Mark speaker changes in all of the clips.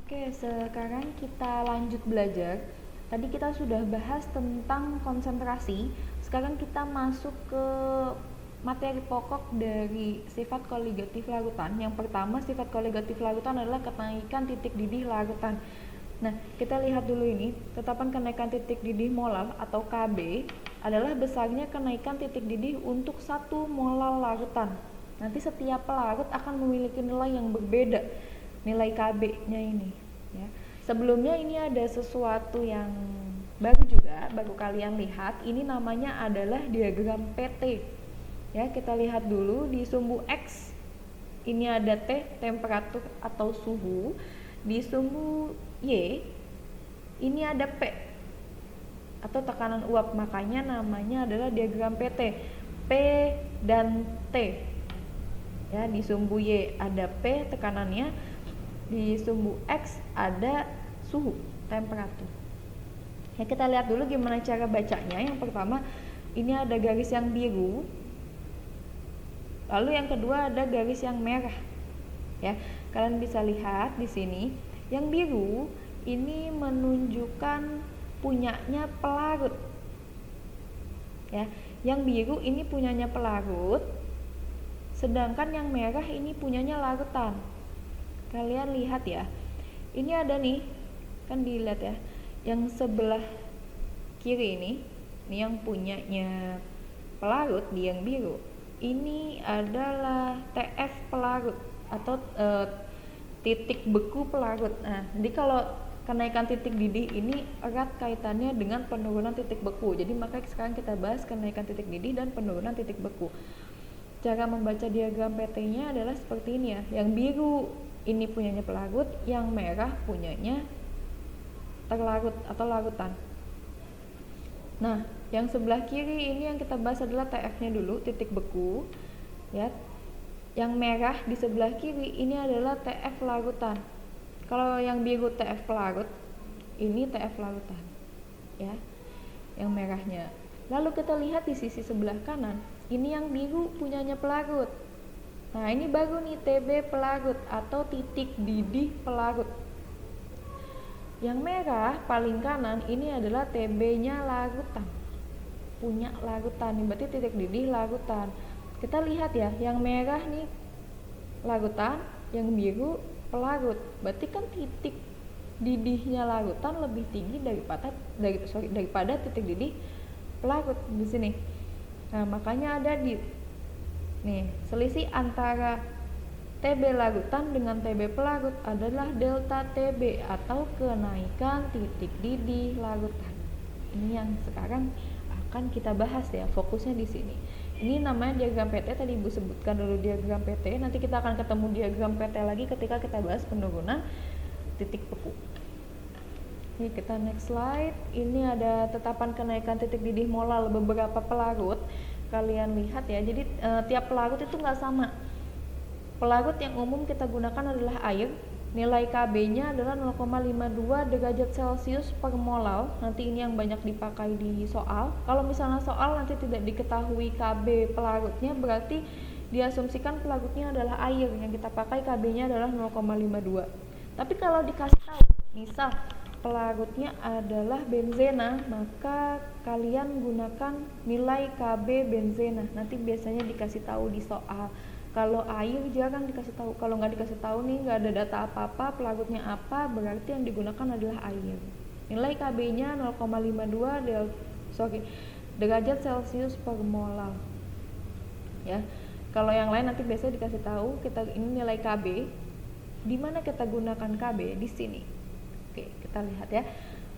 Speaker 1: Oke, sekarang kita lanjut belajar. Tadi kita sudah bahas tentang konsentrasi. Sekarang kita masuk ke materi pokok dari sifat koligatif larutan. Yang pertama, sifat koligatif larutan adalah kenaikan titik didih larutan. Nah, kita lihat dulu ini. Tetapan kenaikan titik didih molal atau KB adalah besarnya kenaikan titik didih untuk 1 molal larutan. Nanti setiap pelarut akan memiliki nilai yang berbeda, nilai KB-nya ini ya. Sebelumnya ini ada sesuatu yang baru kalian lihat. Ini namanya adalah diagram PT ya. Kita lihat dulu di sumbu X ini ada T, temperatur atau suhu. Di sumbu Y ini ada P atau tekanan uap, makanya namanya adalah diagram PT. P dan T ya. Di sumbu Y ada P tekanannya, di sumbu X ada suhu, temperatur ya. Kita lihat dulu gimana cara bacanya. Yang pertama ini ada garis yang biru, lalu yang kedua ada garis yang merah ya. Kalian bisa lihat di sini yang biru ini menunjukkan punyanya pelarut ya. Yang biru ini punyanya pelarut, sedangkan yang merah ini punyanya larutan. Kalian lihat ya, ini ada nih, kan dilihat ya, yang sebelah kiri ini yang punyanya pelarut di yang biru, ini adalah TF pelarut atau titik beku pelarut. Nah, jadi kalau kenaikan titik didih ini erat kaitannya dengan penurunan titik beku. Jadi makanya sekarang kita bahas kenaikan titik didih dan penurunan titik beku. Cara membaca diagram PT-nya adalah seperti ini ya. Yang biru ini punyanya pelarut, yang merah punyanya terlarut atau larutan. Nah, yang sebelah kiri ini yang kita bahas adalah TF-nya dulu, titik beku ya. Yang merah di sebelah kiri ini adalah TF larutan. Kalau yang biru TF pelarut, ini TF larutan ya, yang merahnya. Lalu kita lihat di sisi sebelah kanan, ini yang biru punyanya pelarut. Nah, ini baru nih TB pelarut atau titik didih pelarut. Yang merah paling kanan ini adalah TB-nya larutan, punya larutan, berarti titik didih larutan. Kita lihat ya, yang merah nih larutan, yang biru pelarut. Berarti kan titik didihnya larutan lebih tinggi daripada titik didih pelarut di sini. Nah, makanya ada di nih, selisih antara TB larutan dengan TB pelarut adalah delta TB atau kenaikan titik didih larutan. Ini yang sekarang akan kita bahas ya, fokusnya di sini. Ini namanya diagram PT, tadi Ibu sebutkan dulu diagram PT. Nanti kita akan ketemu diagram PT lagi ketika kita bahas penurunan titik beku. Ini kita next slide. Ini ada tetapan kenaikan titik didih molal beberapa pelarut. Kalian lihat ya, jadi tiap pelarut itu nggak sama. Pelarut yang umum kita gunakan adalah air. Nilai KB-nya adalah 0,52 derajat Celcius per molal. Nanti ini yang banyak dipakai di soal. Kalau misalnya soal nanti tidak diketahui KB pelarutnya, berarti diasumsikan pelarutnya adalah air. Yang kita pakai KB-nya adalah 0,52. Tapi kalau dikasih tahu, misal pelarutnya adalah benzena, maka kalian gunakan nilai KB benzena. Nanti biasanya dikasih tahu di soal. Kalau air jarang dikasih tahu. Kalau nggak dikasih tahu nih, nggak ada data apa-apa, pelarutnya apa, berarti yang digunakan adalah air. Nilai KB-nya 0,52 derajat Celcius per molal. Ya. Kalau yang lain nanti biasanya dikasih tahu, ini nilai KB. Di mana kita gunakan KB? Di sini. Oke, kita lihat ya.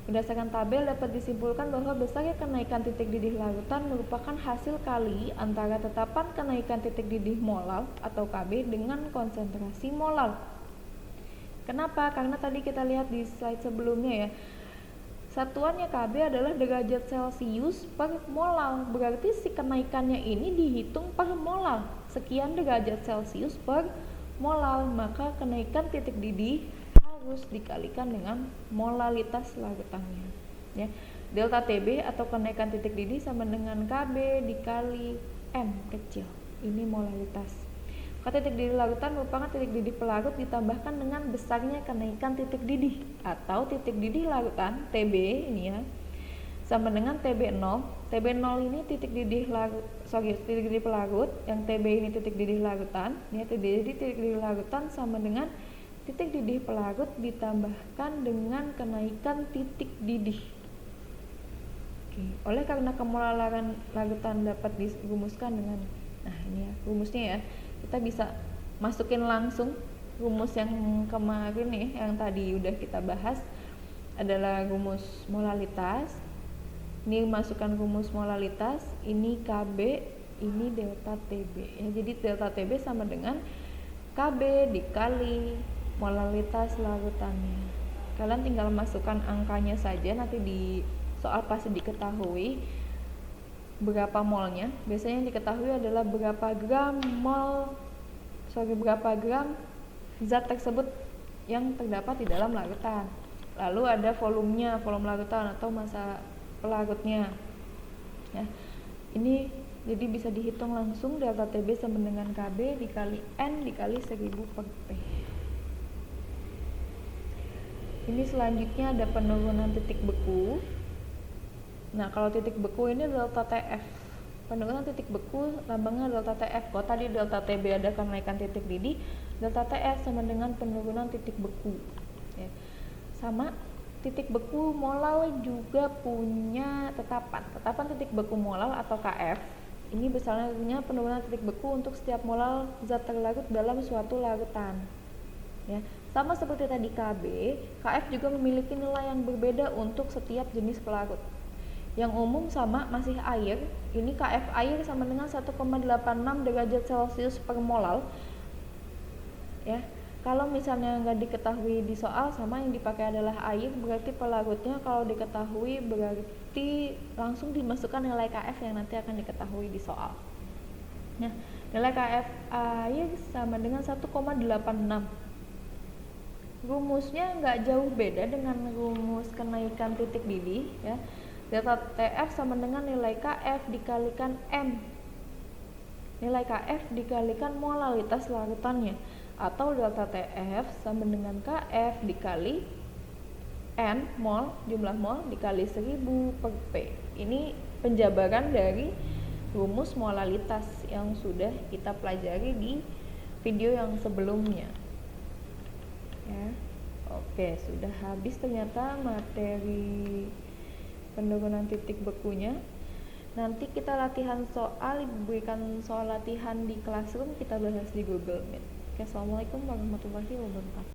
Speaker 1: Berdasarkan tabel dapat disimpulkan bahwa besarnya kenaikan titik didih larutan merupakan hasil kali antara tetapan kenaikan titik didih molal atau KB dengan konsentrasi molal. Kenapa? Karena tadi kita lihat di slide sebelumnya ya, satuannya KB adalah derajat Celcius per molal. Berarti si kenaikannya ini dihitung per molal. Sekian derajat Celcius per molal, maka kenaikan titik didih harus dikalikan dengan molalitas larutannya ya. Delta TB atau kenaikan titik didih sama dengan KB dikali M kecil. Ini molalitas. Maka titik didih larutan merupakan titik didih pelarut ditambahkan dengan besarnya kenaikan titik didih, atau titik didih larutan TB ini ya sama dengan TB0. TB0 ini titik didih titik didih pelarut, yang TB ini titik didih larutan. Ya, titik didih larutan sama dengan titik didih pelarut ditambahkan dengan kenaikan titik didih. Oke. Oleh karena kemolaran larutan dapat dirumuskan dengan, nah ini ya rumusnya ya, kita bisa masukin langsung rumus yang kemarin nih, yang tadi udah kita bahas adalah rumus molalitas. Ini masukkan rumus molalitas, ini KB, ini delta TB ya. Jadi delta TB sama dengan KB dikali molalitas larutannya. Kalian tinggal masukkan angkanya saja, nanti di soal pasti diketahui berapa molnya. Biasanya yang diketahui adalah berapa gram zat tersebut yang terdapat di dalam larutan. Lalu ada volumenya, volume larutan atau massa pelarutnya ya. Ini jadi bisa dihitung langsung delta TB sama dengan KB dikali N dikali 1000 per P. Ini selanjutnya ada penurunan titik beku. Nah, kalau titik beku ini delta TF. Penurunan titik beku lambangnya delta TF. Kalau tadi delta TB ada kenaikan titik didih, delta TF sama dengan penurunan titik beku ya. Sama titik beku molal juga punya tetapan titik beku molal atau KF. Ini besarnya penurunan titik beku untuk setiap molal zat terlarut dalam suatu larutan ya. Sama seperti tadi KB, KF juga memiliki nilai yang berbeda untuk setiap jenis pelarut. Yang umum sama masih air. Ini KF air sama dengan 1,86 derajat Celcius per molal ya. Kalau misalnya nggak diketahui di soal, sama yang dipakai adalah air, berarti pelarutnya kalau diketahui berarti langsung dimasukkan nilai KF yang nanti akan diketahui di soal. Nah, nilai KF air sama dengan 1,86. Rumusnya nggak jauh beda dengan rumus kenaikan titik didih ya. Delta TF sama dengan nilai KF dikalikan M. Nilai KF dikalikan molalitas larutannya, atau delta TF sama dengan KF dikali N mol, jumlah mol dikali 1000 per P. Ini penjabaran dari rumus molalitas yang sudah kita pelajari di video yang sebelumnya ya. Oke, sudah habis ternyata materi penurunan titik bekunya. Nanti kita latihan soal, diberikan soal latihan di classroom, kita bahas di Google Meet. Assalamualaikum warahmatullahi wabarakatuh.